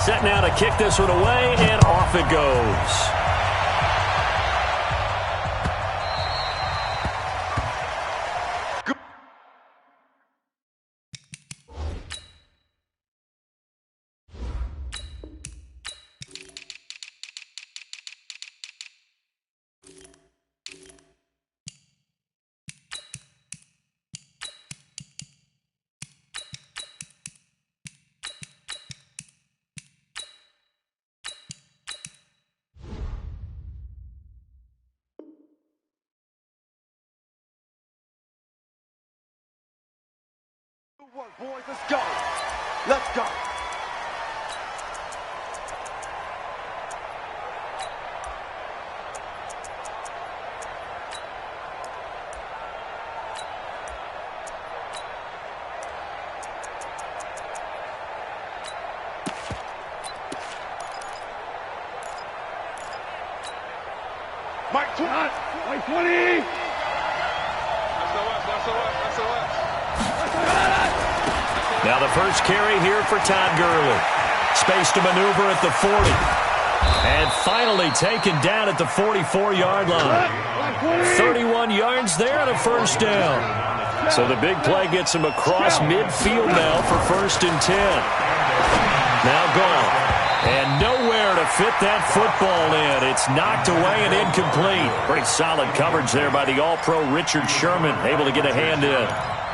set now to kick this one away, and off it goes. Boys, let's go. Let's go. Mike 20. Mike 20. Now the first carry here for Todd Gurley. Space to maneuver at the 40. And finally taken down at the 44-yard line. 31 yards there and a first down. So the big play gets him across midfield now for 1st and 10. Now gone. And nowhere to fit that football in. It's knocked away and incomplete. Pretty solid coverage there by the All-Pro Richard Sherman, able to get a hand in.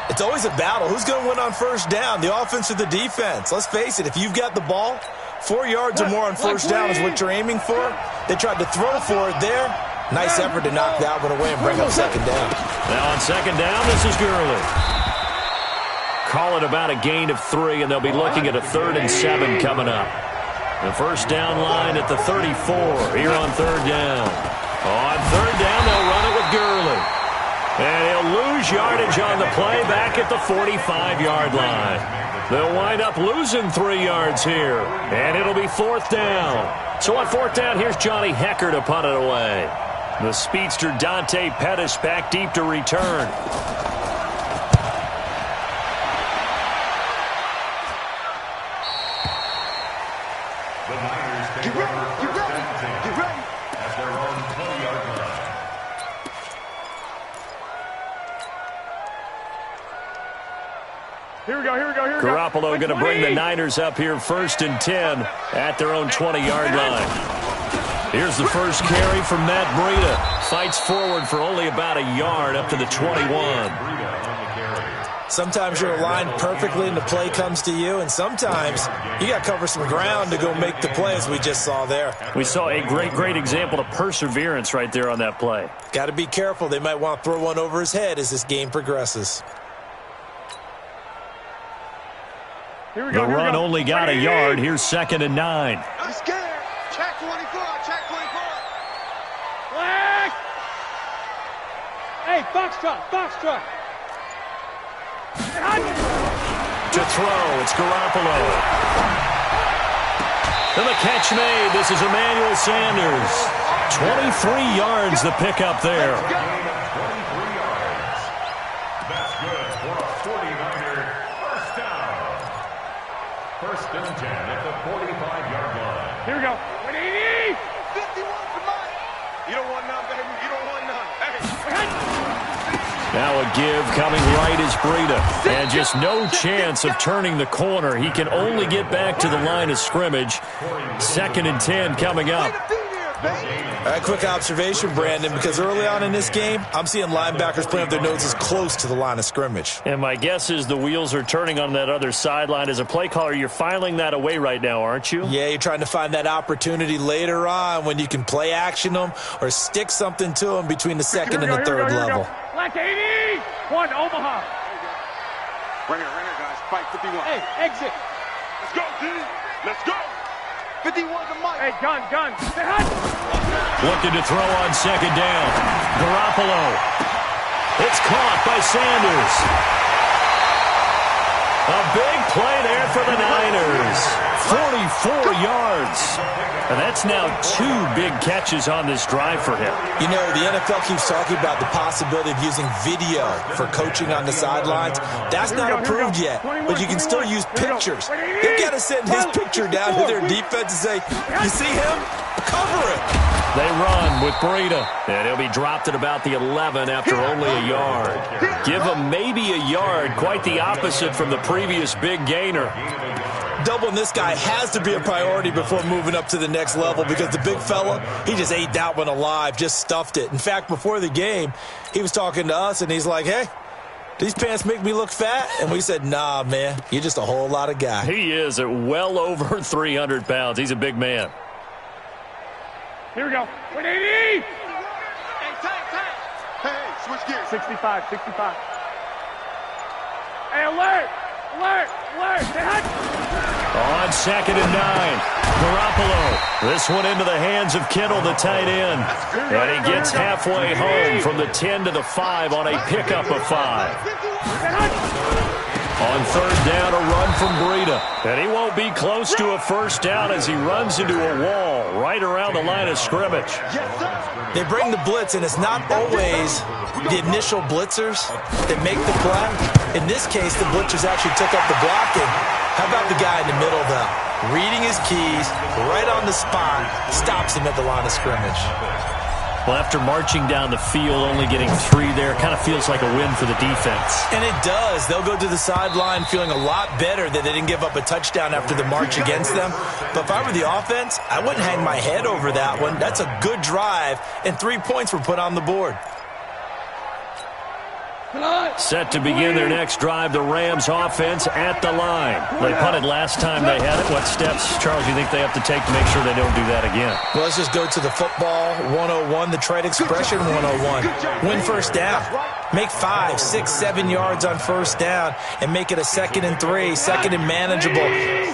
It's always a battle. Who's going to win on first down, the offense or the defense? Let's face it, if you've got the ball, 4 yards or more on first down is what you're aiming for. They tried to throw for it there. Nice effort to knock that one away and bring up second down. Now on second down, this is Gurley. Call it about a gain of 3, and they'll be looking at a 3rd and 7 coming up. The first down line at the 34 here on 3rd down. On 3rd down, they'll run it with Gurley. And he'll lose yardage on the play back at the 45-yard line. They'll wind up losing 3 yards here. And it'll be 4th down. So on 4th down, here's Johnny Hecker to punt it away. The speedster Dante Pettis back deep to return. Here we go. Garoppolo going to bring the Niners up here 1st and 10 at their own 20-yard line. Here's the first carry from Matt Breida. Fights forward for only about a yard up to the 21. Sometimes you're aligned perfectly and the play comes to you, and sometimes you got to cover some ground to go make the play, as we just saw there. We saw a great example of perseverance right there on that play. Got to be careful. They might want to throw one over his head as this game progresses. The run only got a yard. Here's 2nd and 9. I'm scared. Check 24. Check 24. Flag! Hey, Foxtrot. To throw, it's Garoppolo. And the catch made. This is Emmanuel Sanders. 23 yards the pickup there. That's good for a 49er first down. 1st and 10 at the 45-yard line. Here we go. 51 for Mike. You don't want none, baby. You don't want none. Hey. Now a give coming right is Breida. And just no chance of turning the corner. He can only get back to the line of scrimmage. 2nd and 10 coming up. A quick observation, Brandon, because early on in this game, I'm seeing linebackers playing with their noses close to the line of scrimmage. And my guess is the wheels are turning on that other sideline. As a play caller, you're filing that away right now, aren't you? Yeah, you're trying to find that opportunity later on when you can play action them or stick something to them between the 2nd and the 3rd level. Black 80! 1, Omaha. Right here, guys. Fight 51. Hey, exit. Let's go, D. Let's go. 51 to Mike. Hey, gun. Looking to throw on 2nd down. Garoppolo. It's caught by Sanders. A big play there for the Niners. 44 yards. And that's now 2 big catches on this drive for him. You know, the NFL keeps talking about the possibility of using video for coaching on the sidelines. That's not approved yet, but you can still use pictures. They've got to send his picture down to their defense and say, you see him? Cover it. They run with Breida, and he'll be dropped at about the 11 after only a yard. Give him maybe a yard, quite the opposite from the previous big gainer. Doubling this guy has to be a priority before moving up to the next level because the big fella, he just ate that one alive, just stuffed it. In fact, before the game, he was talking to us, and he's like, hey, these pants make me look fat? And we said, nah, man, you're just a whole lot of guy. He is at well over 300 pounds. He's a big man. Here we go. 180! Hey, time. Hey, switch gears. 65. Hey, alert! Hey, hut! On 2nd and 9, Garoppolo. This one into the hands of Kittle, the tight end. And he gets halfway home from the 10 to the 5 on a pickup of 5. On 3rd down, a run from Breida. And he won't be close to a first down as he runs into a wall right around the line of scrimmage. They bring the blitz, and it's not always the initial blitzers that make the play. In this case, the blitzers actually took up the blocking. How about the guy in the middle, though? Reading his keys, right on the spot, stops him at the line of scrimmage. Well, after marching down the field, only getting 3 there, kind of feels like a win for the defense. And it does. They'll go to the sideline feeling a lot better that they didn't give up a touchdown after the march against them. But if I were the offense, I wouldn't hang my head over that one. That's a good drive, and 3 points were put on the board. Set to begin their next drive, the Rams offense at the line. They punted last time they had it. What steps, Charles, you think they have to take to make sure they don't do that again? Well, let's just go to the football 101, the trade expression 101. Win first down. Make 5, 6, 7 yards on first down and make it a 2nd and 3, 2nd and manageable.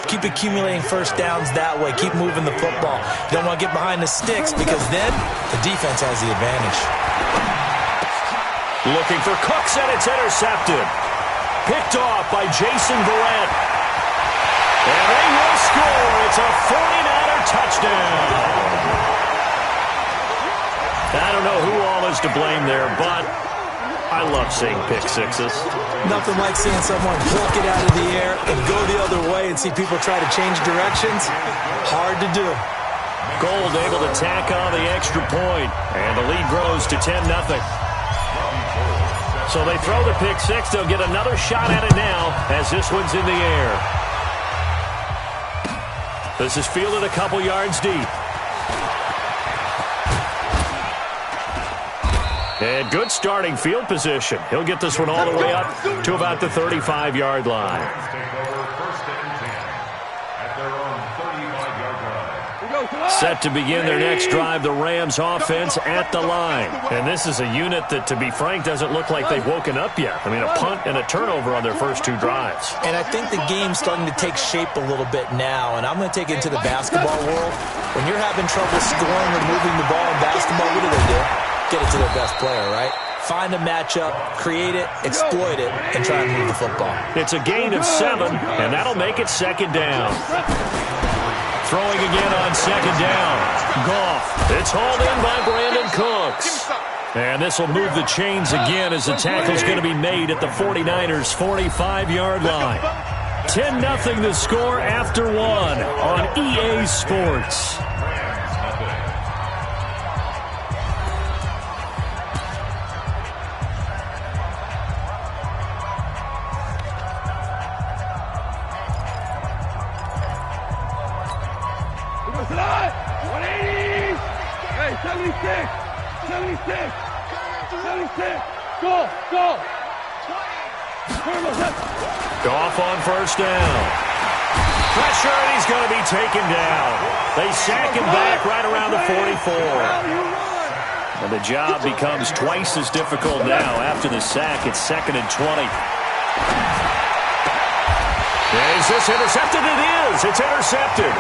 Keep accumulating first downs that way. Keep moving the football. You don't want to get behind the sticks because then the defense has the advantage. Looking for Cooks, and it's intercepted. Picked off by Jason Verrett. And they will score. It's a 49er touchdown. I don't know who all is to blame there, but I love seeing pick sixes. Nothing like seeing someone pluck it out of the air and go the other way and see people try to change directions. Hard to do. Gold able to tack on the extra point, and the lead grows to 10-0. So they throw the pick six. They'll get another shot at it now as this one's in the air. This is fielded a couple yards deep. And good starting field position. He'll get this one all the way up to about the 35-yard line. Set to begin their next drive, the Rams offense at the line. And this is a unit that, to be frank, doesn't look like they've woken up yet. I mean, a punt and a turnover on their first 2 drives. And I think the game's starting to take shape a little bit now, and I'm going to take it into the basketball world. When you're having trouble scoring or moving the ball in basketball, what do? Get it to their best player, right? Find a matchup, create it, exploit it, and try and move the football. It's a gain of 7, and that'll make it 2nd down. Throwing again on 2nd down. Goff. It's hauled in by Brandon Cooks. And this will move the chains again as the tackle's going to be made at the 49ers' 45-yard line. 10-0 the score after 1 on EA Sports. Goff on first down. Pressure, and he's going to be taken down. They sack him back right around the 44. And the job becomes twice as difficult now after the sack. It's 2nd and 20. Is this intercepted? It is. It's intercepted.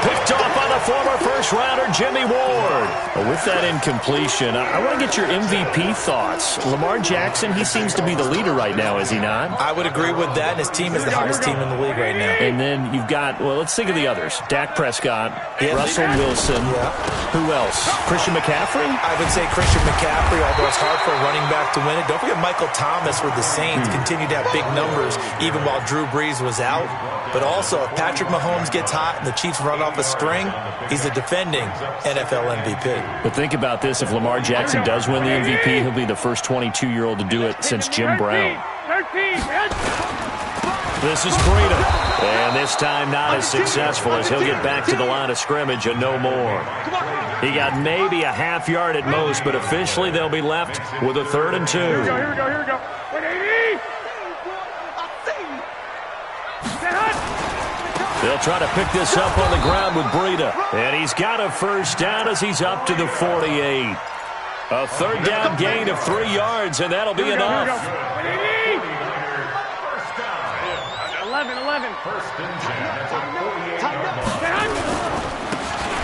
Picked off by the former first-rounder, Jimmy Ward. Well, with that incompletion, I want to get your MVP thoughts. Lamar Jackson, he seems to be the leader right now, is he not? I would agree with that, and his team is the hottest team in the league right now. And then you've got, well, let's think of the others. Dak Prescott, Russell Wilson. Who else? Christian McCaffrey? I would say Christian McCaffrey, although it's hard for a running back to win it. Don't forget Michael Thomas with the Saints continued to have big numbers even while Drew Brees was out. But also, if Patrick Mahomes gets hot and the Chiefs run off a string, he's the defending NFL MVP. But think about this. If Lamar Jackson does win the MVP, he'll be the first 22-year-old to do it since Jim Brown. This is Breida. And this time not as successful as he'll get back to the line of scrimmage and no more. He got maybe a half yard at most, but officially they'll be left with a 3rd and 2. Here we go. They'll try to pick this up on the ground with Breida. And he's got a first down as he's up to the 48. A 3rd down gain of 3 yards, and that'll be enough. 11. First and 10 at the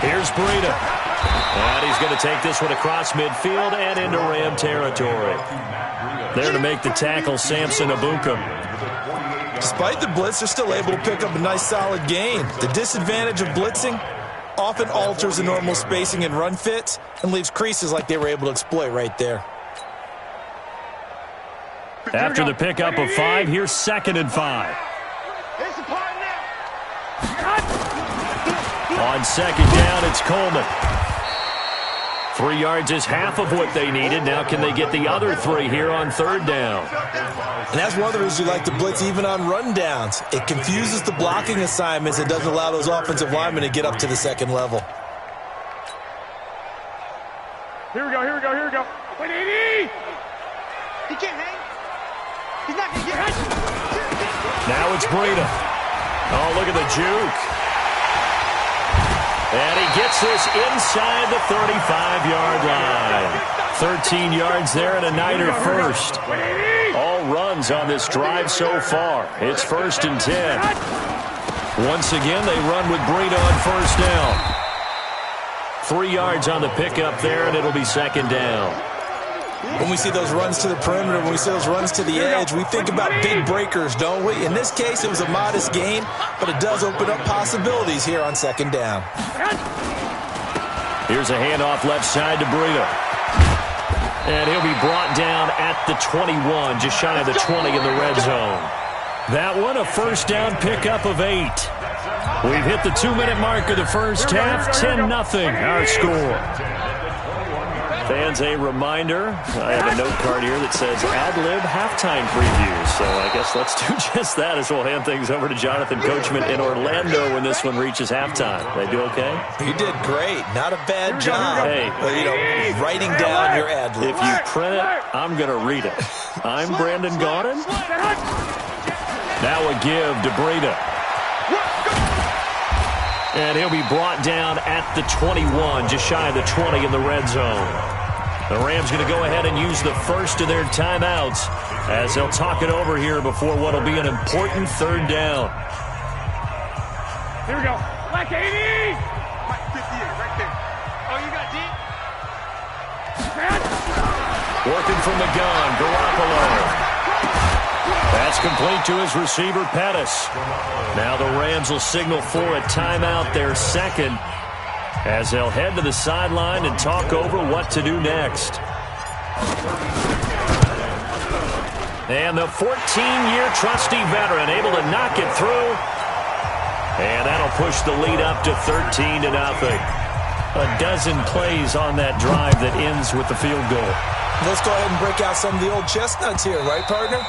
48. Here's Breida. And he's going to take this one across midfield and into Ram territory. There to make the tackle, Samson Abuka. Despite the blitz, they're still able to pick up a nice solid gain. The disadvantage of blitzing often alters the normal spacing and run fits and leaves creases like they were able to exploit right there. After the pickup of 5, here's 2nd and 5. On 2nd down, it's Coleman. 3 yards is half of what they needed. Now can they get the other 3 here on 3rd down? And that's one of the reasons you like to blitz even on run downs. It confuses the blocking assignments. It doesn't allow those offensive linemen to get up to the 2nd level. Here we go. Wait, 80! He can't hang. He's not going to get hit. Now it's Breida. Oh, look at the juke. And he gets this inside the 35-yard line. 13 yards there and a Niner first. All runs on this drive so far. It's 1st and 10. Once again, they run with Breida on 1st down. 3 yards on the pickup there, and it'll be 2nd down. When we see those runs to the perimeter, when we see those runs to the edge, we think about big breakers, don't we? In this case, it was a modest gain, but it does open up possibilities here on 2nd down. Here's a handoff left side to Breida. And he'll be brought down at the 21, just shy of the 20 in the red zone. That one, a 1st down pickup of 8. We've hit the 2-minute mark of the first half, 10-0 our score. Fans, a reminder, I have a note card here that says ad-lib halftime previews. So I guess let's do just that as we'll hand things over to Jonathan Coachman in Orlando when this one reaches halftime. They do okay? You did great. Not a bad job. Hey, writing down your ad-lib. If you print it, I'm going to read it. I'm Brandon Gaudin. Now a give to Breida. And he'll be brought down at the 21, just shy of the 20 in the red zone. The Rams going to go ahead and use the first of their timeouts as they'll talk it over here before what will be an important 3rd down. Here we go. Like 80! 58, right there. Oh, you got deep? Working from the gun, Garoppolo. That's complete to his receiver, Pettis. Now the Rams will signal for a timeout, their 2nd, as they'll head to the sideline and talk over what to do next. And the 14-year trusty veteran able to knock it through. And that'll push the lead up to 13-0. A dozen plays on that drive that ends with the field goal. Let's go ahead and break out some of the old chestnuts here, right, partner?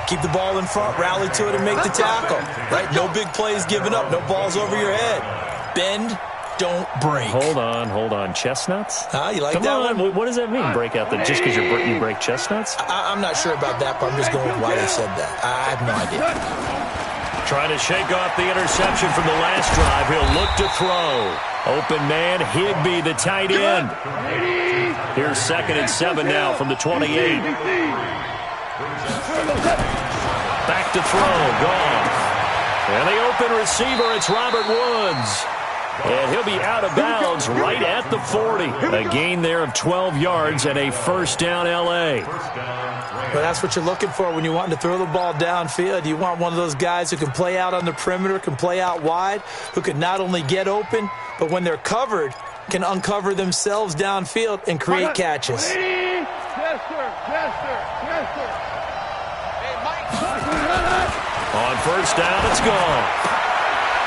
Keep the ball in front, rally to it, and make the tackle. Right? No big plays given up. No balls over your head. Bend, don't break. Hold on. Chestnuts? You like Come that on. one? What does that mean, break out? Just because you break chestnuts? I'm not sure about that, but I'm just going with why they said that. I have no idea. Trying to shake off the interception from the last drive. He'll look to throw. Open man, Higbee, the tight end. Here's 2nd and 7 now from the 28. Back to throw, gone. And the open receiver, it's Robert Woods. And he'll be out of bounds right at the 40. A gain there of 12 yards and a first down L.A. Well, that's what you're looking for when you want to throw the ball downfield. You want one of those guys who can play out on the perimeter, can play out wide, who can not only get open, but when they're covered, can uncover themselves downfield and create catches. Yes, sir. Yes, sir. Yes, sir. Hey, Mike. On first down, it's gone.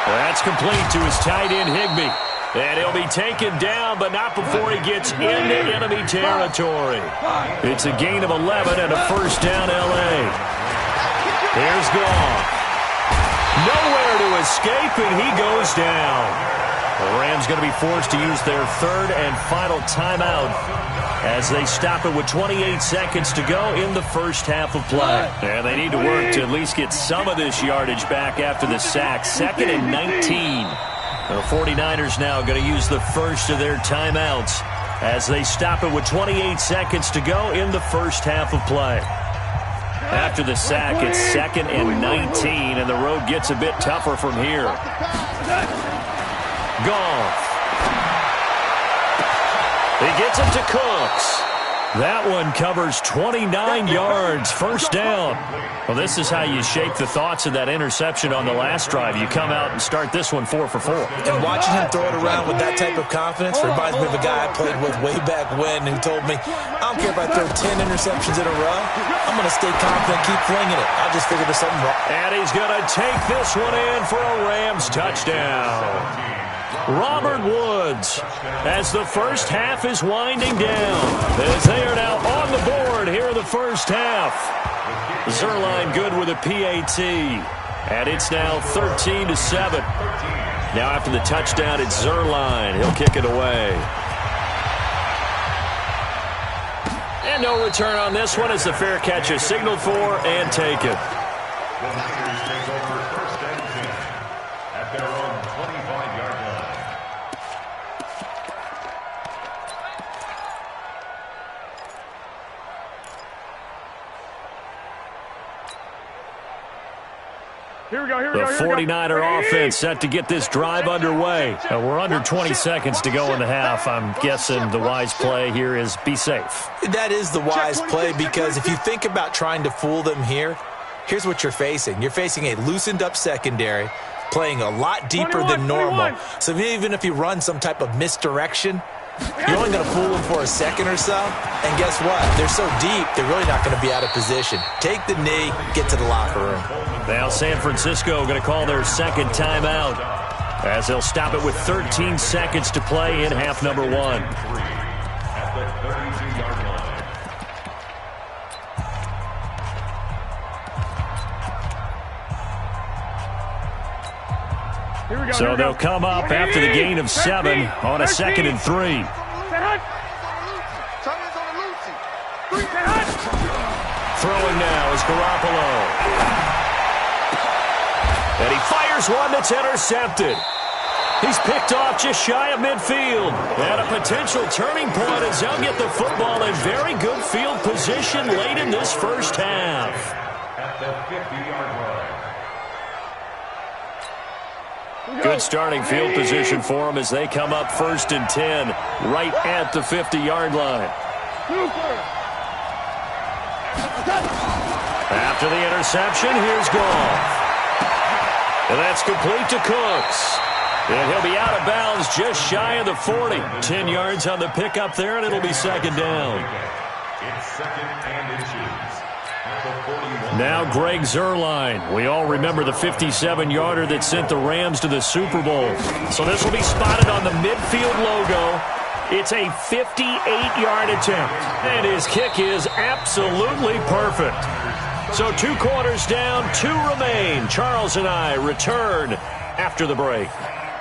That's complete to his tight end, Higbee. And he'll be taken down, but not before he gets into enemy territory. It's a gain of 11 and a first down L.A. Here's Goff. Nowhere to escape, and he goes down. The Rams going to be forced to use their third and final timeout as they stop it with 28 seconds to go in the first half of play. And they need to work to at least get some of this yardage back after the sack. 2nd and 19. The 49ers now going to use the first of their timeouts as they stop it with 28 seconds to go in the first half of play. After the sack, it's 2nd and 19, and the road gets a bit tougher from here. Goff. He gets it to Cooks. That one covers 29 yards, first down. Well, this is how you shake the thoughts of that interception on the last drive. You come out and start this one 4 for 4. And watching him throw it around with that type of confidence reminds me of a guy I played with way back when who told me, I don't care if I throw 10 interceptions in a row. I'm going to stay confident, keep flinging it. I just figured there's something wrong. And he's going to take this one in for a Rams touchdown. Robert Woods, as the first half is winding down, as they are now on the board here in the first half. Zerline good with a PAT, and it's now 13-7. Now after the touchdown, it's Zerline. He'll kick it away. And no return on this one as the fair catch is signaled for and taken. The Niners take over first and 10 at their own 25-yard line. Here we go, here we The go, here we go. 49er offense set to get this drive underway. We're under 20 seconds to go in the half. I'm guessing the wise play here is be safe. That is the wise play, because if you think about trying to fool them here, here's what you're facing. You're facing a loosened up secondary, playing a lot deeper than normal. So even if you run some type of misdirection, you're only going to fool them for a second or so. And guess what? They're so deep, they're really not going to be out of position. Take the knee, get to the locker room. Now San Francisco going to call their second timeout as they'll stop it with 13 seconds to play in half number 1. At the 32-yard line. Here we go, So they'll come up after the gain of 7 on a 2nd and 3. Throwing now is Garoppolo. And he fires one that's intercepted. He's picked off just shy of midfield. And a potential turning point as they'll get the football in very good field position late in this first half. At the 50-yard line. Good starting field position for them as they come up 1st and 10 right at the 50-yard line. After the interception, here's Goff. And that's complete to Cooks. And he'll be out of bounds just shy of the 40. 10 yards on the pickup there, and it'll be 2nd down. It's 2nd and inches. At the 41. Now Greg Zerline. We all remember the 57-yarder that sent the Rams to the Super Bowl. So this will be spotted on the midfield logo. It's a 58-yard attempt. And his kick is absolutely perfect. So 2 quarters down, 2 remain. Charles and I return after the break.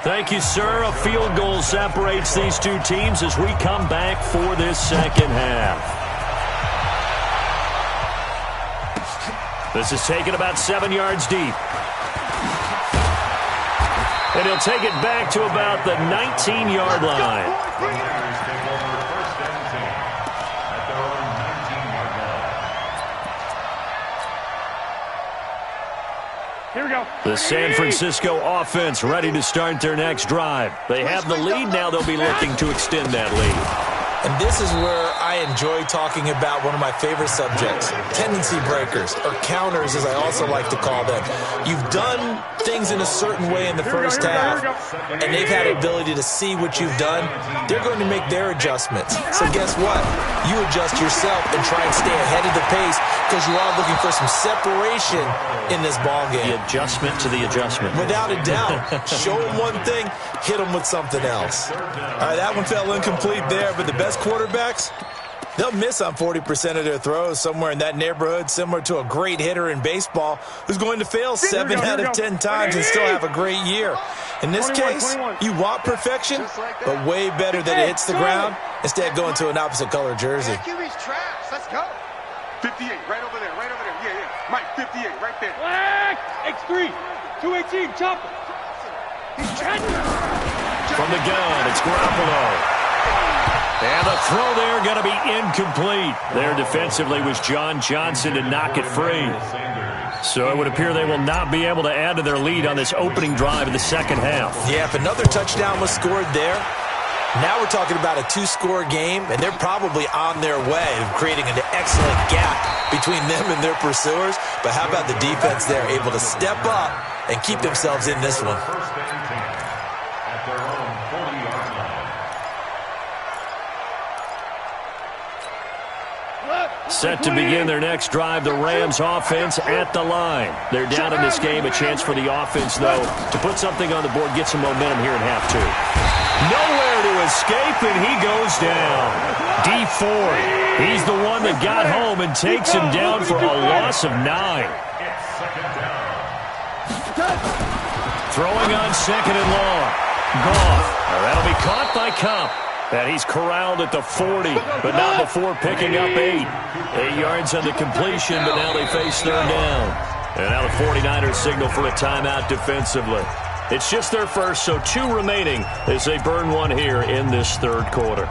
Thank you, sir. A field goal separates these two teams as we come back for this second half. This is taken about 7 yards deep. And he'll take it back to about the 19-yard line. The Niners take over first and 10 at their own 19-yard line. Here we go. The San Francisco offense ready to start their next drive. They have the lead. Now they'll be looking to extend that lead. And this is where I enjoy talking about one of my favorite subjects, tendency breakers, or counters as I also like to call them. You've done things in a certain way in the first half, and they've had the ability to see what you've done. They're going to make their adjustments. So guess what? You adjust yourself and try and stay ahead of the pace because you are looking for some separation in this ball game. The adjustment to the adjustment. Without a doubt. Show them one thing, hit them with something else. All right, that one fell incomplete there, but the best quarterbacks, they'll miss on 40% of their throws, somewhere in that neighborhood, similar to a great hitter in baseball who's going to fail 7 out of 10 times and still have a great year. In this case, you want perfection, but way better that it hits the ground instead of going to an opposite color jersey. QB's trash. Let's go. 58, right over there, right over there. Yeah, yeah. Mike, 58, right there. Black. X3. 218. Chopper. From the gun, it's Garoppolo. And the throw there going to be incomplete. There defensively was John Johnson to knock it free. So it would appear they will not be able to add to their lead on this opening drive of the second half. Yeah, if another touchdown was scored there, now we're talking about a 2-score game, and they're probably on their way of creating an excellent gap between them and their pursuers. But how about the defense there, able to step up and keep themselves in this one? First and 10 at their own 40-yard line. Set to begin their next drive, the Rams offense at the line. They're down in this game. A chance for the offense, though, to put something on the board, get some momentum here in half two. Nowhere to escape, and he goes down. D Ford, he's the one that got home and takes him down for a loss of 9. It's second down. Throwing on second and long. Goff. Now that'll be caught by Cup. And he's corralled at the 40, but not before picking up 8. 8 yards on the completion, but now they face third down. And now the 49ers signal for a timeout defensively. It's just their first, so 2 remaining as they burn one here in this third quarter.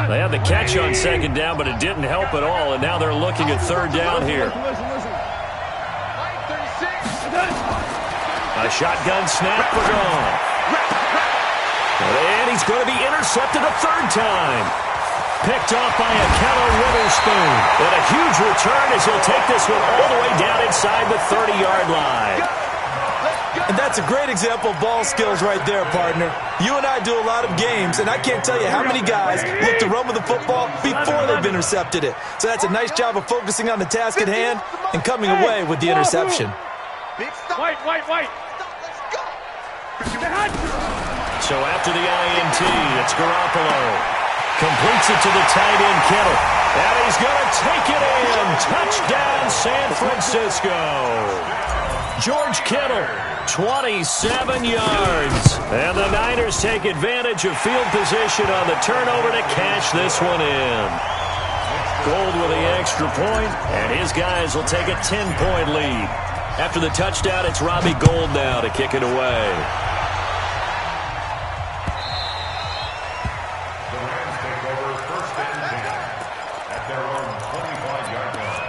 They had the catch on second down, but it didn't help at all, and now they're looking at third down here. A shotgun snap for Goff. And he's going to be intercepted a third time. Picked off by Akello Witherspoon. And a huge return as he'll take this one all the way down inside the 30-yard line. And that's a great example of ball skills right there, partner. You and I do a lot of games, and I can't tell you how many guys look to run with the football before they've intercepted it. So that's a nice job of focusing on the task at hand and coming away with the interception. White. So after the INT, it's Garoppolo. Completes it to the tight end, Kittle. And he's going to take it in. Touchdown, San Francisco. George Kittle, 27 yards. And the Niners take advantage of field position on the turnover to cash this one in. Gold with the extra point, and his guys will take a 10-point lead. After the touchdown, it's Robbie Gould now to kick it away. The Rams take over first and 10 at their own 25-yard line.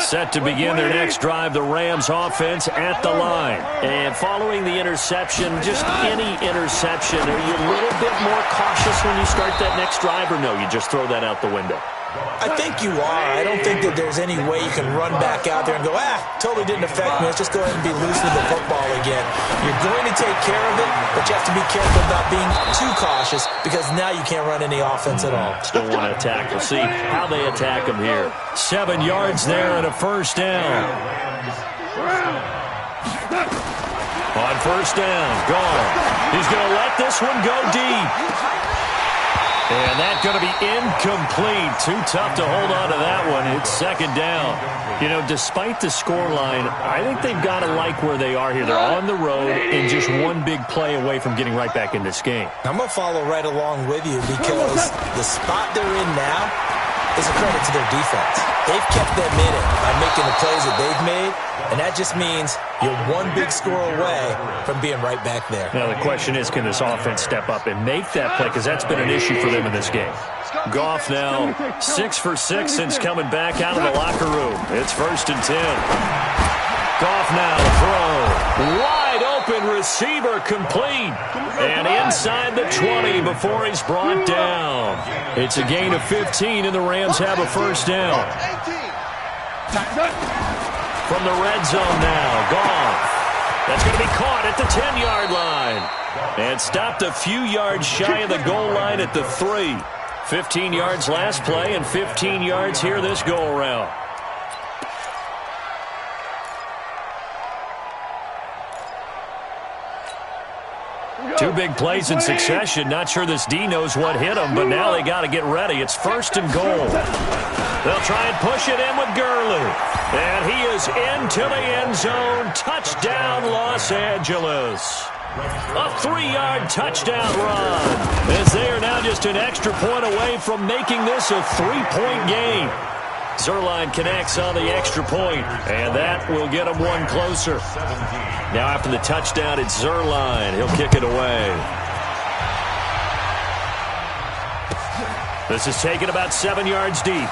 Set to begin their next drive, the Rams offense at the line. And following the interception, just any interception, are you a little bit more cautious when you start that next drive, or no, you just throw that out the window? I think you are. I don't think that there's any way you can run back out there and go, totally didn't affect me. Let's just go ahead and be loose with the football again. You're going to take care of it, but you have to be careful about being too cautious because now you can't run any offense at all. Still want to attack. We'll see how they attack him here. 7 yards there and a first down. On first down, gone. He's going to let this one go deep. And that's going to be incomplete. Too tough to hold on to that one. It's second down. You know, despite the scoreline, I think they've got to like where they are here. They're on the road and just one big play away from getting right back in this game. I'm going to follow right along with you because the spot they're in now, is a credit to their defense. They've kept them in it by making the plays that they've made, and that just means you're one big score away from being right back there. Now, the question is, can this offense step up and make that play? Because that's been an issue for them in this game. Goff now 6 for 6 since coming back out of the locker room. It's 1st and 10. Goff now to throw. Wide open receiver complete. And inside the 20 before he's brought down. It's a gain of 15, and the Rams have a 1st down. From the red zone now, Goff. That's going to be caught at the 10-yard line. And stopped a few yards shy of the goal line at the 3. 15 yards last play and 15 yards here this go-around. Two big plays in succession. Not sure this D knows what hit him, but now they got to get ready. It's 1st and goal. They'll try and push it in with Gurley. And he is into the end zone. Touchdown, Los Angeles. A 3-yard touchdown run, as they are now just an extra point away from making this a 3-point game. Zerline connects on the extra point, and that will get him one closer. Now after the touchdown, it's Zerline. He'll kick it away. This is taken about 7 yards deep.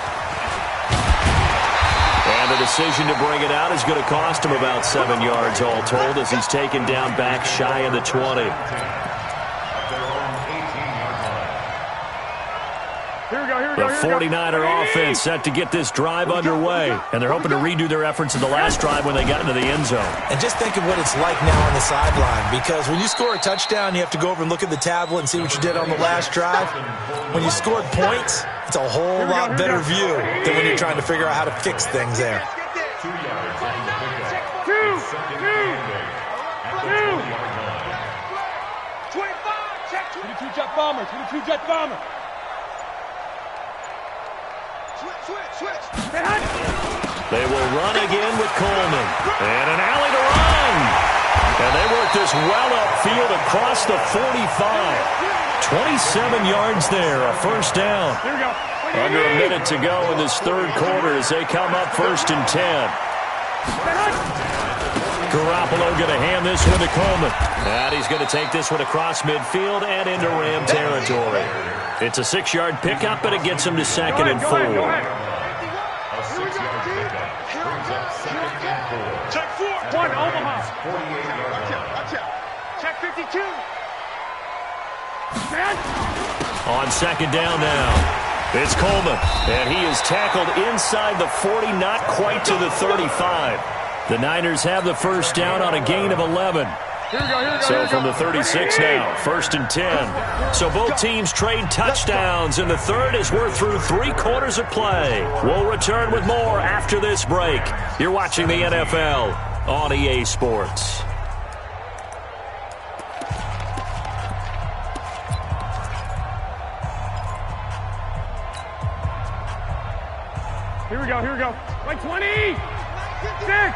And the decision to bring it out is going to cost him about 7 yards all told, as he's taken down back shy of the 20. The 49er offense set to get this drive underway, and they're hoping to redo their efforts in the last drive when they got into the end zone. And just think of what it's like now on the sideline, because when you score a touchdown, you have to go over and look at the tablet and see what you did on the last drive. When you scored points, it's a whole lot better view than when you're trying to figure out how to fix things there. 2 yards. 25, check 22 jet bomber, 22 jet bomber. Switch. They will run again with Coleman. And an alley to run. And they work this well upfield across the 45. 27 yards there, a 1st down. Here we go. Under a minute to go in this 3rd quarter as they come up 1st and 10. Garoppolo going to hand this one to Coleman. And he's going to take this one across midfield and into Ram territory. It's a 6-yard pickup, but it gets him to 2nd and 4. Go ahead. A 6-yard pickup brings up 2nd and 4. Check 4. 1, Omaha. 48-yard line. Check 52. On 2nd down now, it's Coleman. And he is tackled inside the 40, not quite to the 35. The Niners have the 1st down on a gain of 11. Here we go. So from the 36 now, 1st and 10. So both teams trade touchdowns, and the 3rd as we're through 3 quarters of play. We'll return with more after this break. You're watching the NFL on EA Sports. Here we go. Like 20. 6.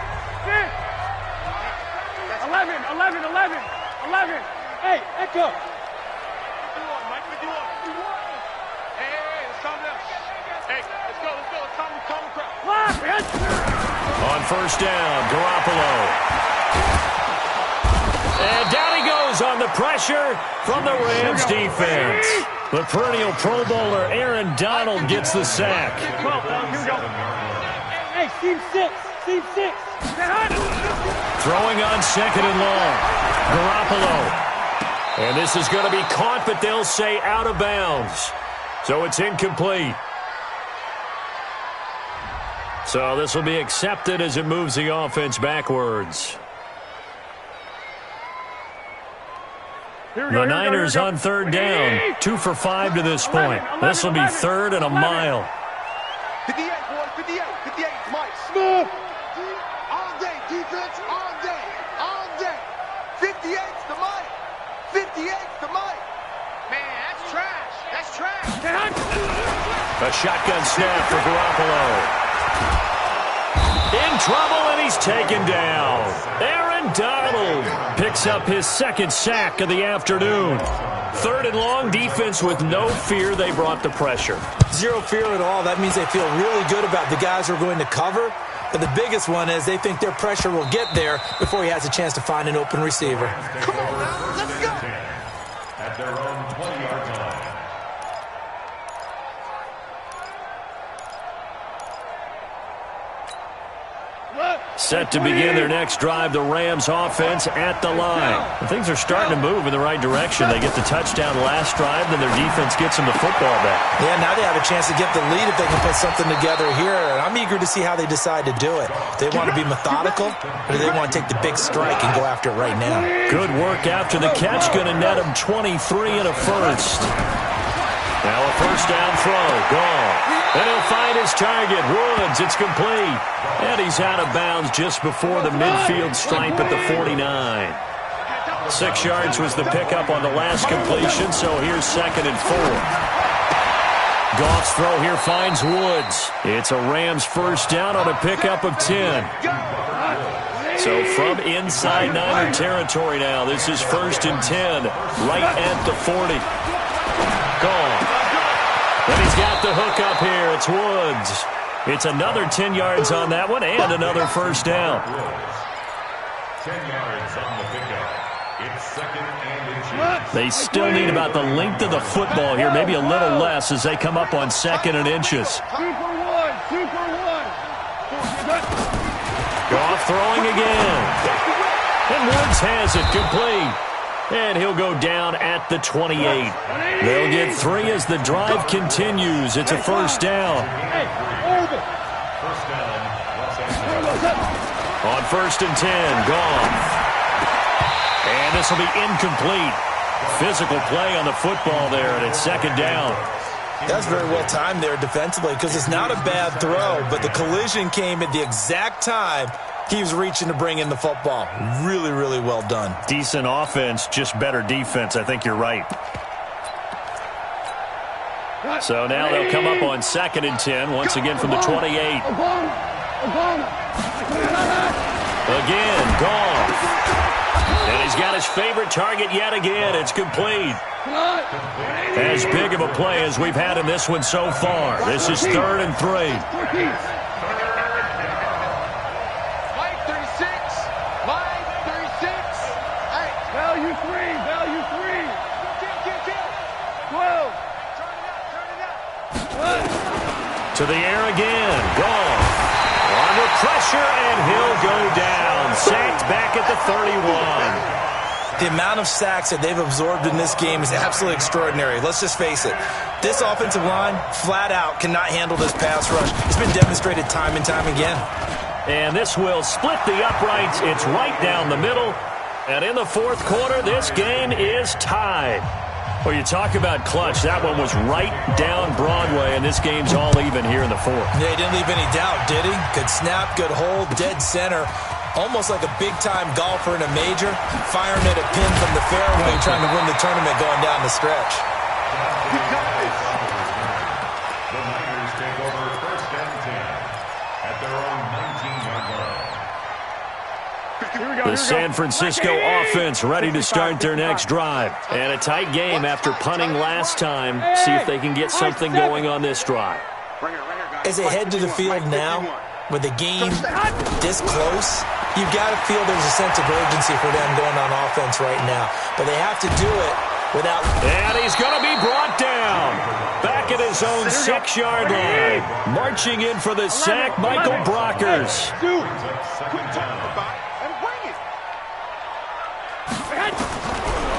11. Hey, Echo. 51, Mike, 51. Hey, let's calm down. Hey, let's go. Calm the crowd. On 1st down, Garoppolo. And down he goes on the pressure from the Rams defense. The perennial Pro Bowler Aaron Donald gets the sack. 12, here we go. Hey, team 6. Throwing on 2nd and long. Garoppolo. And this is going to be caught, but they'll say out of bounds. So it's incomplete. So this will be accepted as it moves the offense backwards. The Niners on 3rd down. 2 for 5 to this point. This will be 3rd and a mile. 58, boys, 58, Mike. Smooth. All day, defense, all day. 58's the Mike. 58's the Mike. Man, that's trash. A shotgun snap for Garoppolo. In trouble, and he's taken down. Aaron Donald picks picks up his second sack of the afternoon. Third and long, defense with no fear. They brought the pressure. Zero fear at all. That means they feel really good about the guys who are going to cover. But the biggest one is they think their pressure will get there before he has a chance to find an open receiver. Come on now, let's go. At their own 20-yard line. Set to begin their next drive, the Rams offense at the line. And things are starting to move in the right direction. They get the touchdown last drive, then their defense gets them the football back. Yeah, now they have a chance to get the lead if they can put something together here. And I'm eager to see how they decide to do it. Do they want to be methodical, or do they want to take the big strike and go after it right now? Good work after the catch. Going to net him 23 and a first. Now a first down throw. Gone. And he'll find his target. Woods. It's complete. And he's out of bounds just before the midfield stripe at the 49. 6 yards was the pickup on the last completion, so here's 2nd and 4. Goff's throw here finds Woods. It's a Rams first down on a pickup of 10. So from inside Niner territory now, this is 1st and 10, right at the 40. Gone. And he's got the hook up here. It's Woods. It's another 10 yards on that one and another first down. 10 yards on the pickup. It's 2nd and inches. They still need about the length of the football here, maybe a little less as they come up on 2nd and inches. Super one. Goff throwing again. And Woods has it complete. And he'll go down at the 28. They'll get 3 as the drive continues. It's a first down. First down, Los Angeles. On 1st and 10, Goff. And this will be incomplete. Physical play on the football there, and it's 2nd down. That's very well timed there defensively because it's not a bad throw, but the collision came at the exact time he was reaching to bring in the football. Really, really well done. Decent offense, just better defense. I think you're right. So now they'll come up on 2nd and 10, once again from the 28. Again, Goff. And he's got his favorite target yet again. It's complete. As big of a play as we've had in this one so far. This is 3rd and 3. To the air again. Goff. Under pressure, and he'll go down. Sacked back at the 31. The amount of sacks that they've absorbed in this game is absolutely extraordinary. Let's just face it. This offensive line, flat out, cannot handle this pass rush. It's been demonstrated time and time again. And this will split the uprights. It's right down the middle. And in the 4th quarter, this game is tied. Well, you talk about clutch. That one was right down Broadway, and this game's all even here in the 4th. Yeah, he didn't leave any doubt, did he? Good snap, good hold, dead center. Almost like a big-time golfer in a major, firing at a pin from the fairway, trying to win the tournament going down the stretch. The Niners take over 1st and 10 at their own 19-yard line. The San Francisco offense ready to start their next drive. And a tight game after punting last time. See if they can get something going on this drive. As they head to the field now, with the game this close, you've got to feel there's a sense of urgency for them going on offense right now. But they have to do it without... And he's going to be brought down. Back at his own 6-yard line. Marching in for the sack, Michael Brockers.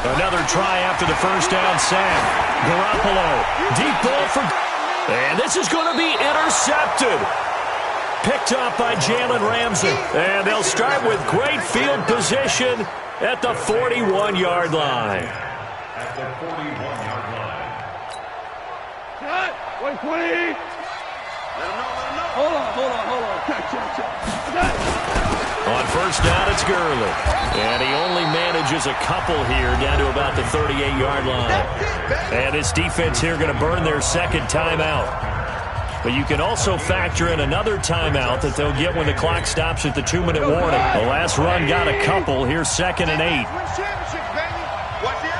Another try after the first down sack. Garoppolo, deep ball for... And this is going to be intercepted. Picked up by Jalen Ramsey. And they'll start with great field position at the 41-yard line. At the 41-yard line. Cut! 120! Let him know. Hold on. Check. On first down, it's Gurley. And he only manages a couple here down to about the 38-yard line. And his defense here going to burn their second timeout. But you can also factor in another timeout that they'll get when the clock stops at the 2-minute warning. The last run got a couple. Here's 2nd and 8. Win championships, baby. Watch the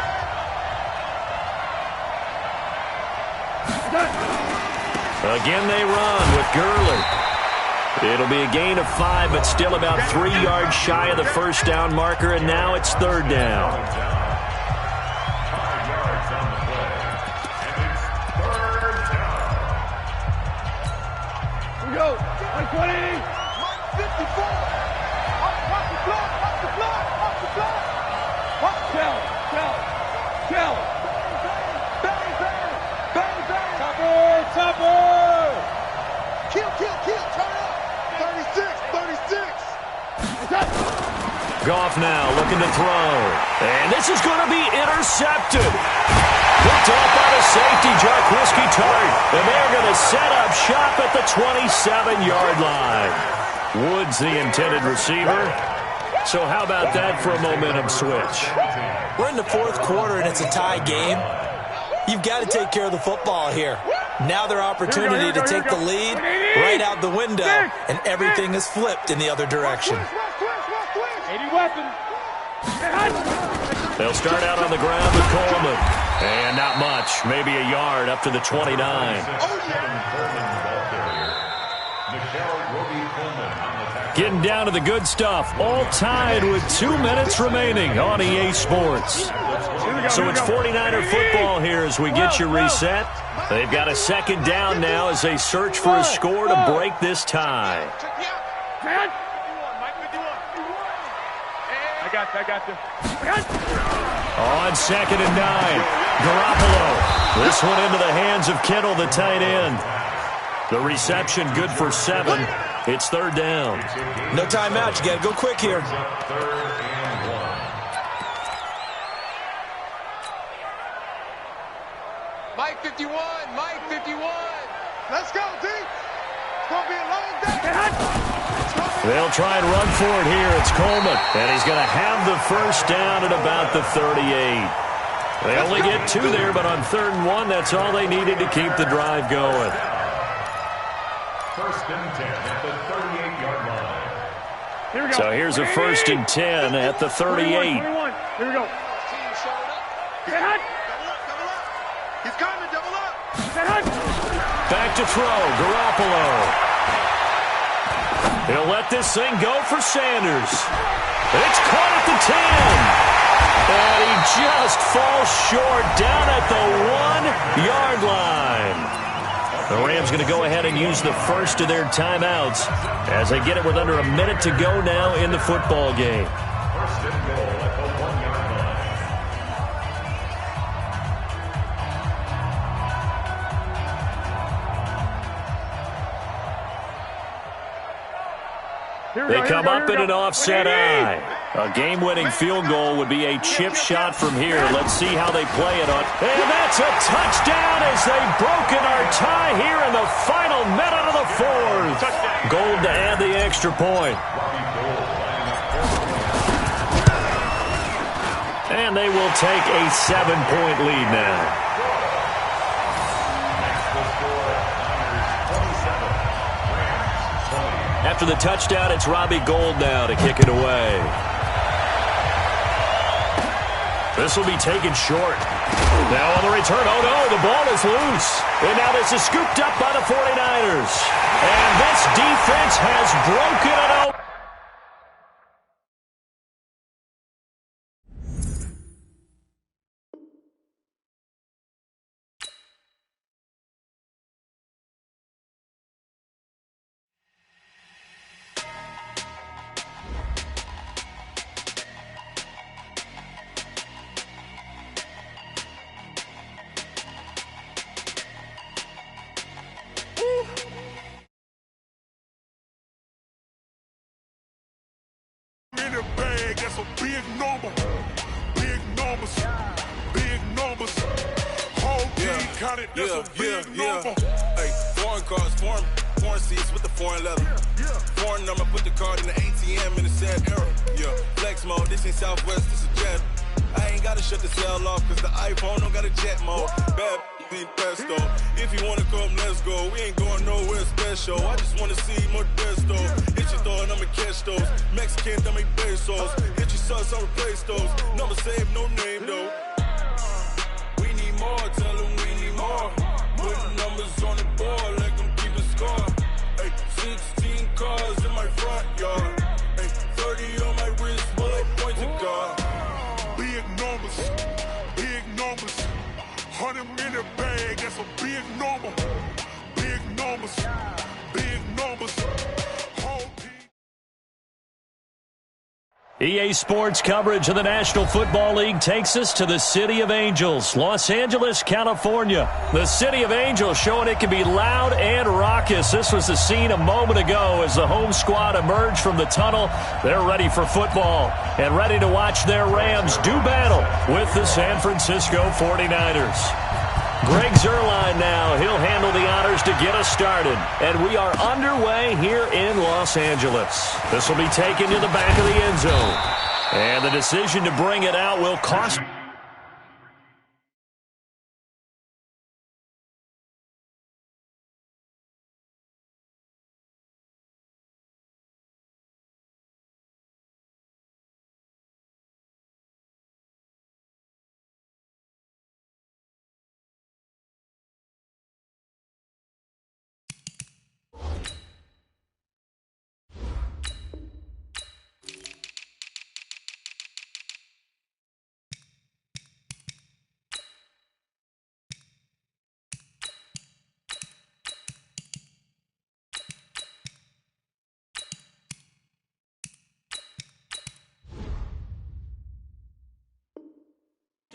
Again they run with Gurley. It'll be a gain of 5, but still about 3 yards shy of the first down marker, and now it's 3rd down. 5 yards on the play. And it's 3rd down. Here we go. 120. Mike 54. Watch the block. Watch the block. Watch the block. Watch the Kill. bang, bang, bang, bang. Topper. Kill. Turn up. 36. Goff now looking to throw. And this is going to be intercepted. Picked off by the safety, Jarquiski Tart. And they're going to set up shop at the 27-yard line. Woods the intended receiver. So how about that for a momentum switch? We're in the 4th quarter, and it's a tie game. You've got to take care of the football here. Now their opportunity to take the lead right out the window, and everything is flipped in the other direction. 80 weapon. They'll start out on the ground with Coleman. And not much, maybe a yard up to the 29. Getting down to the good stuff, all tied with 2 minutes remaining on EA Sports. So it's 49er football here as we get you reset. They've got a 2nd down now as they search for a score to break this tie. I got you. On 2nd and 9, Garoppolo. This one into the hands of Kittle, the tight end. The reception good for 7. It's 3rd down. No timeout. You got to go quick here. Mike 51. Let's go, D. It's going to be a long day. They'll try and run for it here. It's Coleman. And he's going to have the first down at about the 38. They only get 2 there, but on 3rd and 1, that's all they needed to keep the drive going. 1st and 10 at the 38-yard line. Here we go. So here's a 1st and 10 at the 38. 21. Here we go. Team showed up. Get hot. Double up. He's coming. Double up. Get hot. Back to throw, Garoppolo. He'll let this thing go for Sanders. It's caught at the 10. And he just falls short down at the 1-yard line. The Rams going to go ahead and use the first of their timeouts as they get it with under a minute to go now in the football game. 1st and goal at the 1-yard line. They come up in an offset eye. A game-winning field goal would be a chip shot from here. Let's see how they play it on. And that's a touchdown as they've broken our tie here in the final minute of the 4th. Gold to add the extra point. And they will take a 7-point lead now. After the touchdown, it's Robbie Gould now to kick it away. This will be taken short. Now on the return, oh no, the ball is loose. And now this is scooped up by the 49ers. And this defense has broken it open. In the bag, that's a big number. Big numbers. Big numbers. Whole team counted, that's a big number. Hey, foreign cars, foreign seats with the foreign leather. Foreign number, put the card in the ATM in the sad era. Yeah, flex mode, this ain't Southwest, this is jet. I ain't gotta shut the cell off, cause the iPhone don't got a jet mode. Bad Pesto. If you wanna come, let's go. We ain't going nowhere special. I just wanna see Modesto. Hit your thought, I'ma catch those. Mexican, I make pesos. Hit your sus, I'll replace those. Number save, no name though. We need more, tell them we need more. Putting numbers on the board, like them keep a score. Ay, 16 cars in my front yard. Ay, 30 on my wrist, bullet points to God. Big numbers, big numbers. 100 minute bag, that's a big number. Big numbers, big numbers. Whole team. EA Sports coverage of the National Football League takes us to the City of Angels, Los Angeles, California. The City of Angels showing it can be loud and raucous. This was the scene a moment ago as the home squad emerged from the tunnel. They're ready for football and ready to watch their Rams do battle with the San Francisco 49ers. Greg Zuerlein now. He'll handle the honors to get us started. And we are underway here in Los Angeles. This will be taken to the back of the end zone. And the decision to bring it out will cost...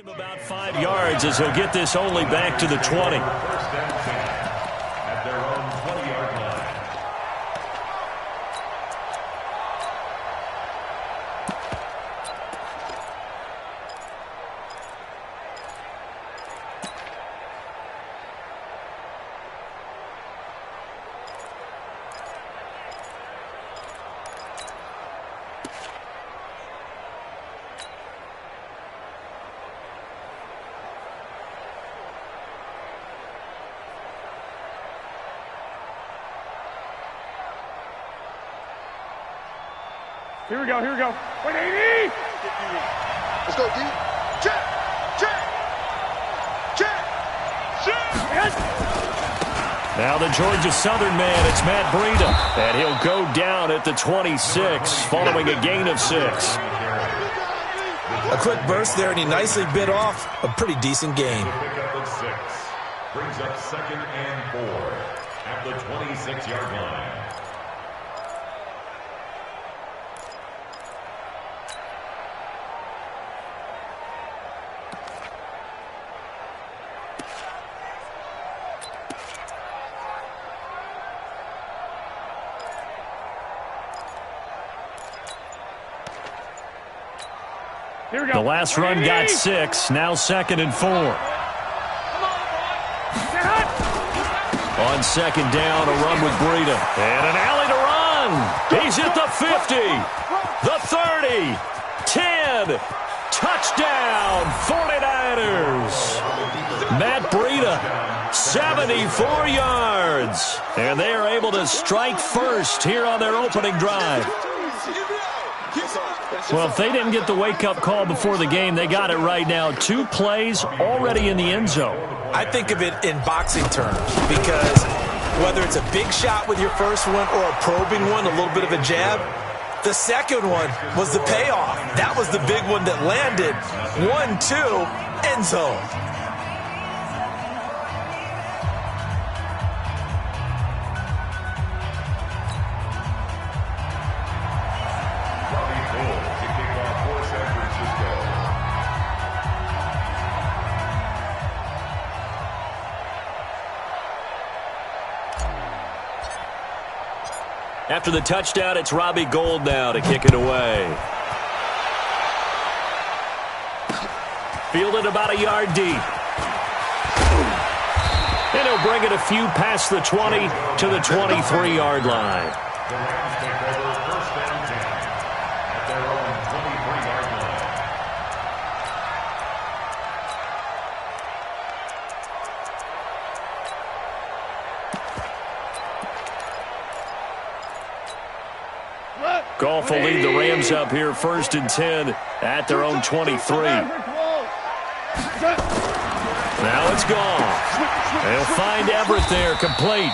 About 5 yards as he'll get this only back to the 20. First and 10 at their own 20-yard line. Here we go, here we go. Wait, 80! Let's go, D. Check! Check! Check! Check! Now the Georgia Southern man, it's Matt Breida. And he'll go down at the 26 following a gain of 6. A quick burst there, and he nicely bit off a pretty decent gain. The pickup of 6 brings up 2nd and 4 at the 26-yard line. Here we go. The last run got 6, now 2nd and 4. On 2nd down, a run with Breida. And an alley to run. He's at the 50, the 30, 10. Touchdown, 49ers. Matt Breida, 74 yards. And they are able to strike first here on their opening drive. Well, if they didn't get the wake-up call before the game, they got it right now. 2 plays already in the end zone. I think of it in boxing terms because whether it's a big shot with your first one or a probing one, a little bit of a jab, the second one was the payoff. That was the big one that landed. 1-2, end zone. After the touchdown, it's Robbie Gould now to kick it away. Fielded about a yard deep. And he'll bring it a few past the 20 to the 23-yard line. The Rams take over 1st and 10 at their own 23-yard line. Goff will lead the Rams up here 1st and 10 at their own 23. Now it's Goff. They'll find Everett there, complete.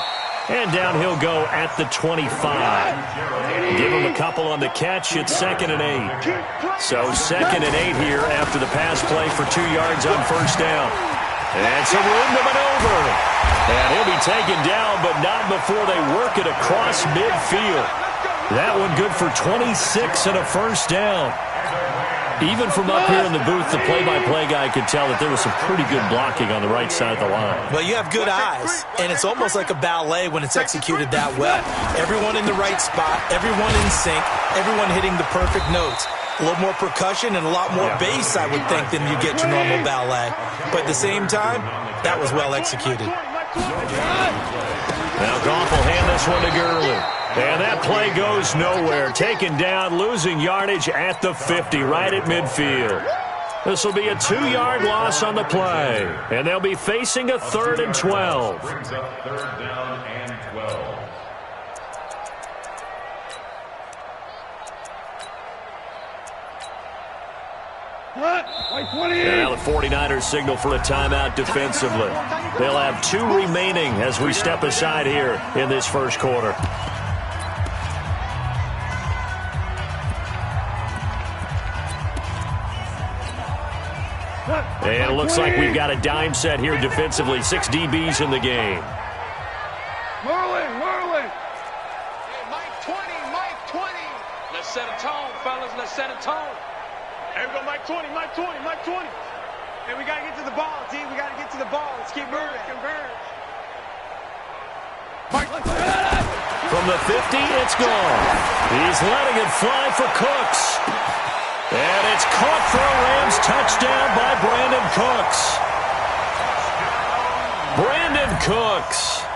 And down he'll go at the 25. Give him a couple on the catch. It's 2nd and 8. So 2nd and 8 here after the pass play for 2 yards on 1st down. And some room to maneuver. And he'll be taken down, but not before they work it across midfield. That one good for 26 and a 1st down. Even from up here in the booth, the play-by-play guy could tell that there was some pretty good blocking on the right side of the line. Well, you have good eyes, and it's almost like a ballet when it's executed that well. Everyone in the right spot, everyone in sync, everyone hitting the perfect notes. A little more percussion and a lot more bass, I would think, than you get your normal ballet. But at the same time, that was well executed. Now Goff will hand this one to Gurley. And that play goes nowhere. Taken down, losing yardage at the 50, right at midfield. This will be a 2-yard loss on the play. And they'll be facing a 3rd and 12. Brings up 3rd down and 12. Now the 49ers signal for a timeout defensively. They'll have 2 remaining as we step aside here in this 1st quarter. And it looks like we've got a dime set here defensively. 6 DBs in the game. Merlin. Hey, Mike 20. Let's set a tone, fellas. Let's set a tone. Here we go, Mike 20. Hey, we got to get to the ball, D. We got to get to the ball. Let's keep moving. Converge. From the 50, it's gone. He's letting it fly for Cooks. And it's caught for a Rams touchdown by Brandon Cooks. Brandon Cooks,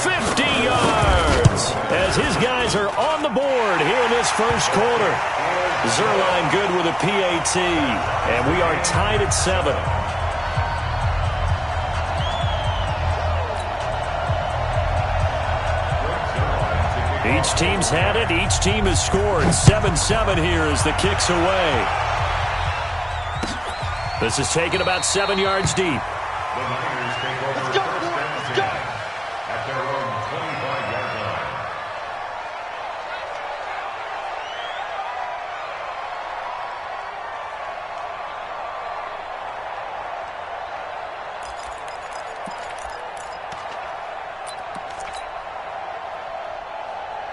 50 yards, as his guys are on the board here in this 1st quarter. Zerline good with a PAT, and we are tied at 7. Each team's had it. Each team has scored. 7-7 here as the kick's away. This is taken about 7 yards deep. The Niners take over 1st and 10 at their own 25-yard line.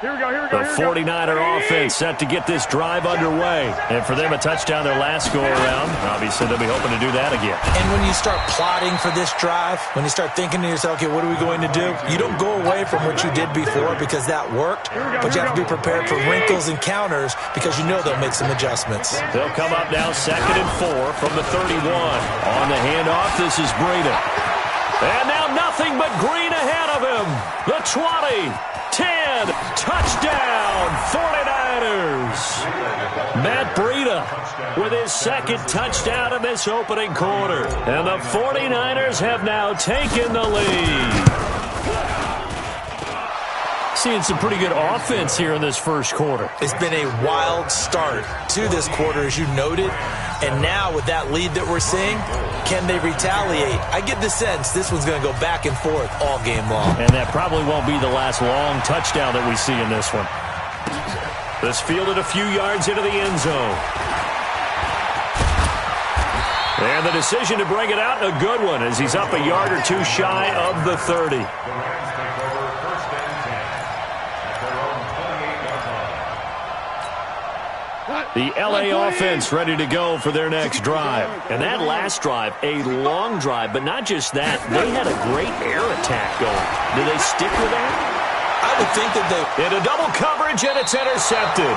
Here we go. The 49er offense set to get this drive underway. And for them, a touchdown their last go-around. Obviously, they'll be hoping to do that again. And when you start plotting for this drive, when you start thinking to yourself, okay, what are we going to do? You don't go away from what you did before because that worked, but you have to be prepared for wrinkles and counters because you know they'll make some adjustments. They'll come up now 2nd and 4 from the 31. On the handoff, this is Breida. And now nothing but green ahead of him. The 20. 10, touchdown, 49ers. Matt Breida with his 2nd touchdown in this opening quarter. And the 49ers have now taken the lead. Seeing some pretty good offense here in this 1st quarter. It's been a wild start to this quarter, as you noted. And now with that lead that we're seeing, can they retaliate? I get the sense this one's going to go back and forth all game long. And that probably won't be the last long touchdown that we see in this one. This fielded a few yards into the end zone. And the decision to bring it out, a good one, as he's up a yard or 2 shy of the 30. The Rams take over 1st and 10 at their own 28-yard line. The LA offense ready to go for their next drive. And that last drive, a long drive, but not just that. They had a great air attack going. Do they stick with that? I would think that they... Into double coverage, and it's intercepted.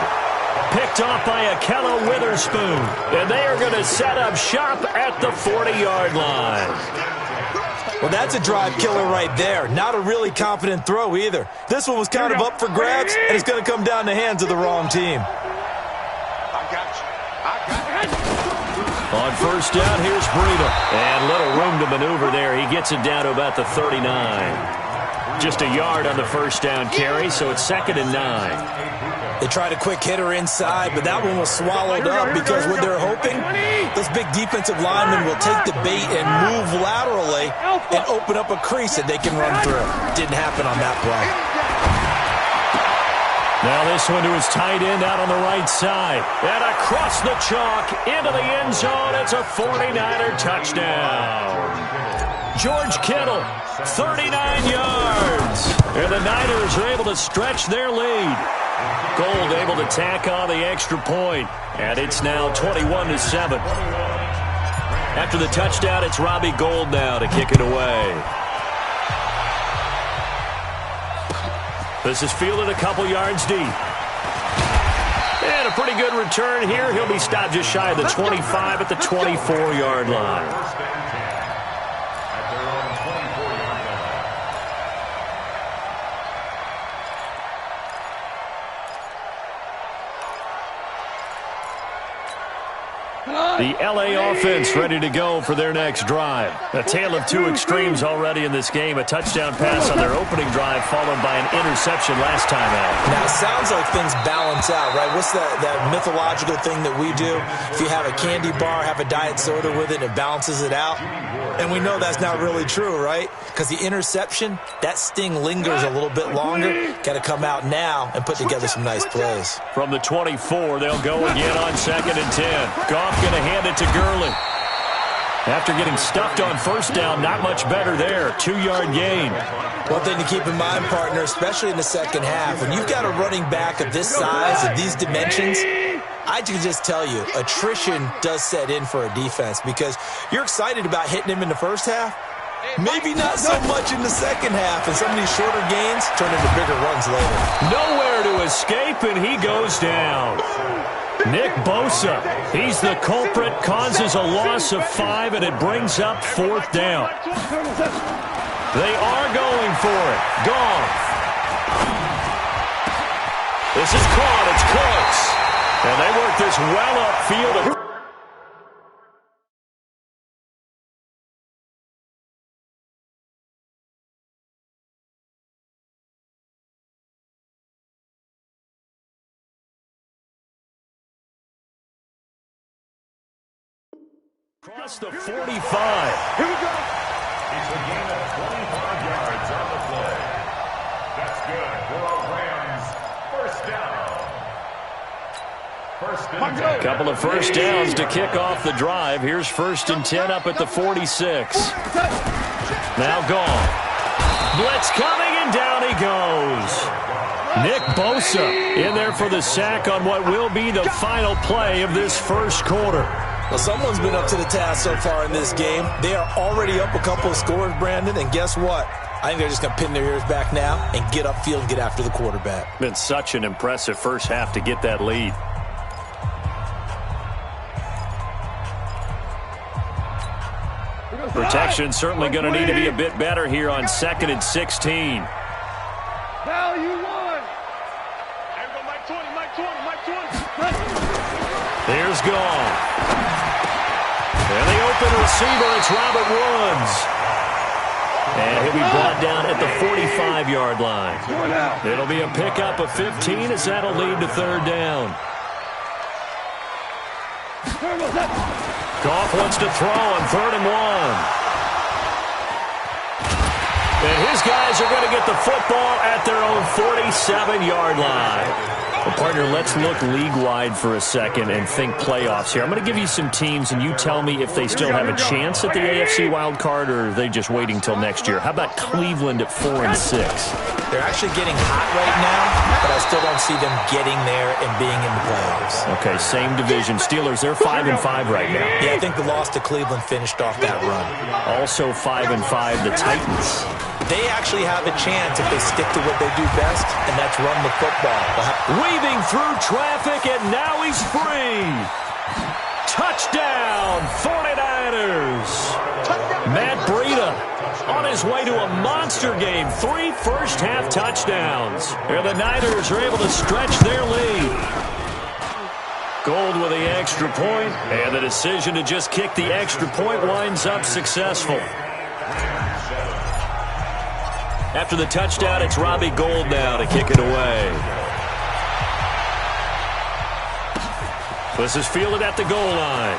Picked off by Akella Witherspoon. And they are going to set up shop at the 40-yard line. Well, that's a drive killer right there. Not a really confident throw either. This one was kind of up for grabs, and it's going to come down the hands of the wrong team. On 1st down, here's Breida. And little room to maneuver there. He gets it down to about the 39. Just a yard on the 1st down carry, so it's 2nd and 9. They tried a quick hitter inside, but that one was swallowed up because what they're hoping, those big defensive linemen will take the bait and move laterally and open up a crease that they can run through. Didn't happen on that play. Now this one to his tight end out on the right side. And across the chalk into the end zone. It's a 49er touchdown. George Kittle, 39 yards. And the Niners are able to stretch their lead. Gold able to tack on the extra point. And it's now 21-7. After the touchdown, it's Robbie Gould now to kick it away. This is fielded a couple yards deep. And a pretty good return here. He'll be stopped just shy of the 25 at the 24-yard line. The LA offense ready to go for their next drive. A tale of two extremes already in this game. A touchdown pass on their opening drive followed by an interception last time out. Now, it sounds like things balance out, right? What's that mythological thing that we do? If you have a candy bar, have a diet soda with it, it balances it out. And we know that's not really true, right? Because the interception, that sting lingers a little bit longer. Got to come out now and put together some nice plays. From the 24, they'll go again on 2nd and 10. Goff going to hand it to Gurley. After getting stuffed on first down, not much better there. 2-yard gain. One thing to keep in mind, partner, especially in the second half, when you've got a running back of this size, of these dimensions, I can just tell you, attrition does set in for a defense because you're excited about hitting him in the first half. Maybe not so much in the second half, and some of these shorter gains turn into bigger runs later. Nowhere to escape, and he goes down. Nick Bosa, he's the culprit, causes a loss of 5, and it brings up 4th down. They are going for it. Goff. This is caught. It's Cooks. And they work this well upfield. Across the 45. Here we go. It's a gain of 25 yards on the play. That's good for a Rams first down. First and 10. Couple of first downs to kick off the drive. Here's 1st and 10 up at the 46. Now gone. Blitz coming, and down he goes. Nick Bosa in there for the sack on what will be the final play of this first quarter. Well, someone's been up to the task so far in this game. They are already up a couple of scores, Brandon, and guess what? I think they're just going to pin their ears back now and get upfield and get after the quarterback. Been such an impressive first half to get that lead. Protection certainly going to need to be a bit better here on 2nd and 16. Now you won. There we go, Mike 20, Mike 20, Mike 20. Here's Goff. And the open receiver, it's Robert Woods. And he'll be brought down at the 45-yard line. It'll be a pickup of 15 as that'll lead to 3rd down. Goff wants to throw on 3rd and 1. And his guys are going to get the football at their own 47-yard line. Well, partner, let's look league-wide for a second and think playoffs here. I'm going to give you some teams, and you tell me if they still have a chance at the AFC wild card, or are they just waiting till next year? How about Cleveland at 4 and 6? They're actually getting hot right now, but I still don't see them getting there and being in the playoffs. Okay, same division. Steelers, they're 5 and 5 right now. Yeah, I think the loss to Cleveland finished off that run. Also 5 and 5, the Titans. They actually have a chance if they stick to what they do best, and that's run the football. Weaving through traffic, and now he's free. Touchdown, 49ers. Matt Breida on his way to a monster game. 3 first-half touchdowns. And the Niners are able to stretch their lead. Gold with the extra point, and the decision to just kick the extra point winds up successful. After the touchdown, it's Robbie Gould now to kick it away. This is fielded at the goal line.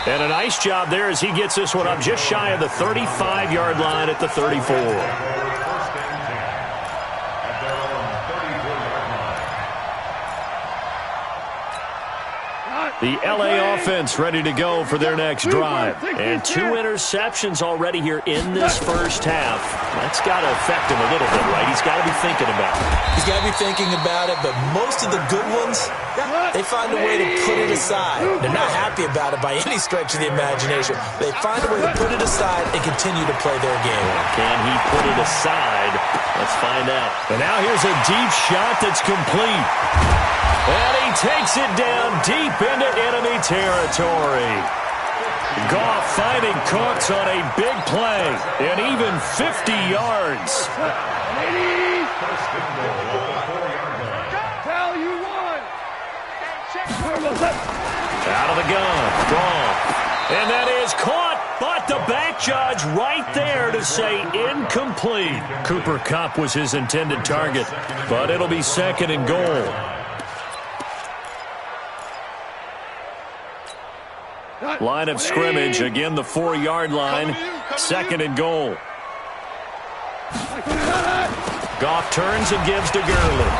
And a nice job there as he gets this one up just shy of the 35-yard line at the 34. The L.A. offense ready to go for their next drive. And 2 interceptions already here in this first half. That's got to affect him a little bit, right? He's got to be thinking about it. He's got to be thinking about it, but most of the good ones, they find a way to put it aside. They're not happy about it by any stretch of the imagination. They find a way to put it aside and continue to play their game. Can he put it aside? Let's find out. And now here's a deep shot that's complete. And he takes it down deep into enemy territory. Goff finding Cooks on a big play, and even 50 yards. Out of the gun, gone. And that is caught, but the back judge right there to say incomplete. Cooper Kupp was his intended target, but it'll be 2nd and goal. Line of scrimmage, again the 4-yard line, 2nd and goal. Goff turns and gives to Gurley.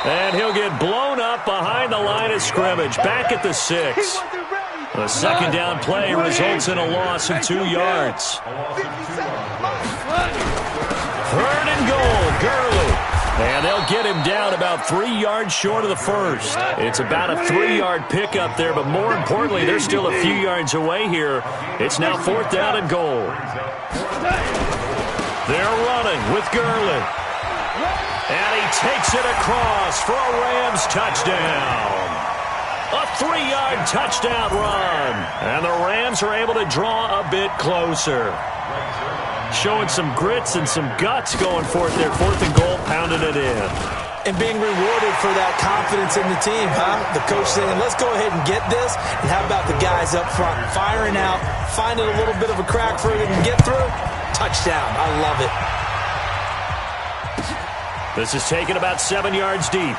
And he'll get blown up behind the line of scrimmage, back at the 6. The 2nd down play results in a loss of 2 yards. 3rd and goal, Gurley. And they'll get him down about 3 yards short of the first. It's about a 3-yard pickup there, but more importantly, they're still a few yards away here. It's now 4th down and goal. They're running with Gurley. And he takes it across for a Rams touchdown. A 3-yard touchdown run. And the Rams are able to draw a bit closer. Showing some grits and some guts going for it there. 4th and goal, pounding it in. And being rewarded for that confidence in the team, huh? The coach saying, let's go ahead and get this. And how about the guys up front firing out, finding a little bit of a crack for it and get through? Touchdown. I love it. This is taken about 7 yards deep.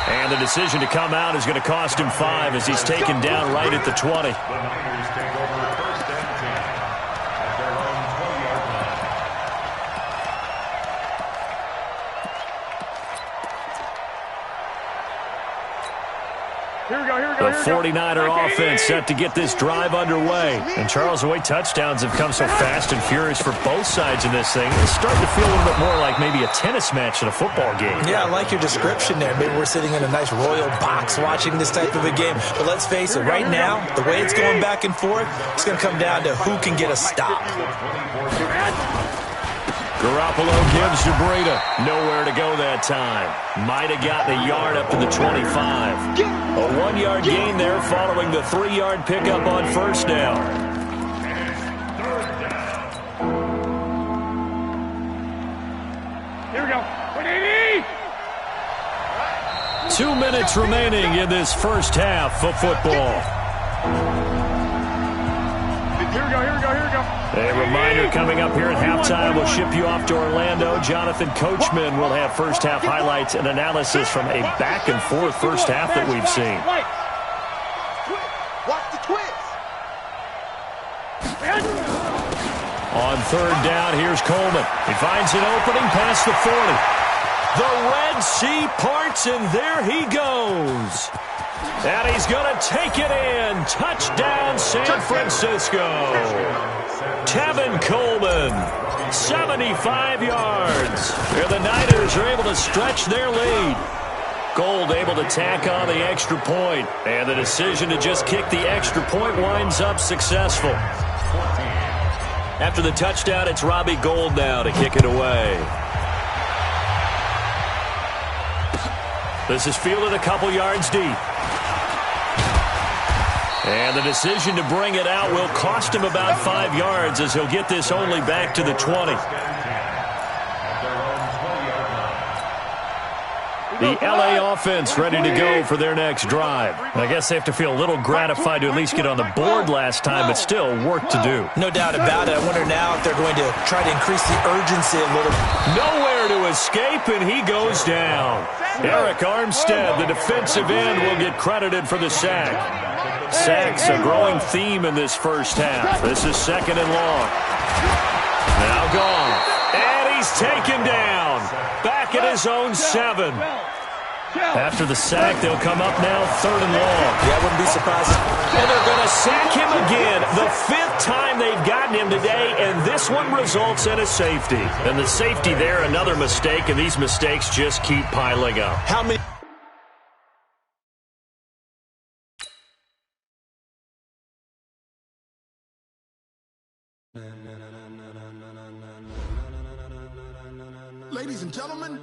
And the decision to come out is going to cost him 5 as he's taken down right at the 20. The 49er offense set to get this drive underway. And Charles, the way touchdowns have come so fast and furious for both sides in this thing, it's starting to feel a little bit more like maybe a tennis match than a football game. Yeah, I like your description there. Maybe we're sitting in a nice royal box watching this type of a game. But let's face it, right now, the way it's going back and forth, it's going to come down to who can get a stop. Garoppolo gives to Breida. Nowhere to go that time. Might have gotten a yard up to the 25. A 1-yard gain there following the 3-yard pickup on 1st down. Here we go. 180! 2 minutes remaining in this first half of football. Here we go, here we go, here we go. A reminder coming up here at halftime, we'll ship you off to Orlando. Jonathan Coachman will have first half highlights and analysis from a back-and-forth first half that we've seen. Watch the twist. On 3rd down, here's Coleman. He finds an opening past the 40. The Red Sea parts, and there he goes. And he's going to take it in. Touchdown, San Francisco. Tevin Coleman, 75 yards. And the Niners are able to stretch their lead. Gold able to tack on the extra point. And the decision to just kick the extra point winds up successful. After the touchdown, it's Robbie Gould now to kick it away. This is fielded a couple yards deep. And the decision to bring it out will cost him about 5 yards as he'll get this only back to the 20. The LA offense ready to go for their next drive. I guess they have to feel a little gratified to at least get on the board last time, but still work to do. No doubt about it. I wonder now if they're going to try to increase the urgency a little. Nowhere to escape, and he goes down. Eric Armstead, the defensive end, will get credited for the sack. Sacks a growing theme in this first half. This is 2nd and long. Now gone. And he's taken down. Back at his own 7. After the sack, they'll come up now 3rd and long. Yeah, I wouldn't be surprised. And they're going to sack him again. The 5th time they've gotten him today, and this one results in a safety. And the safety there, another mistake, and these mistakes just keep piling up. How many... Ladies and gentlemen,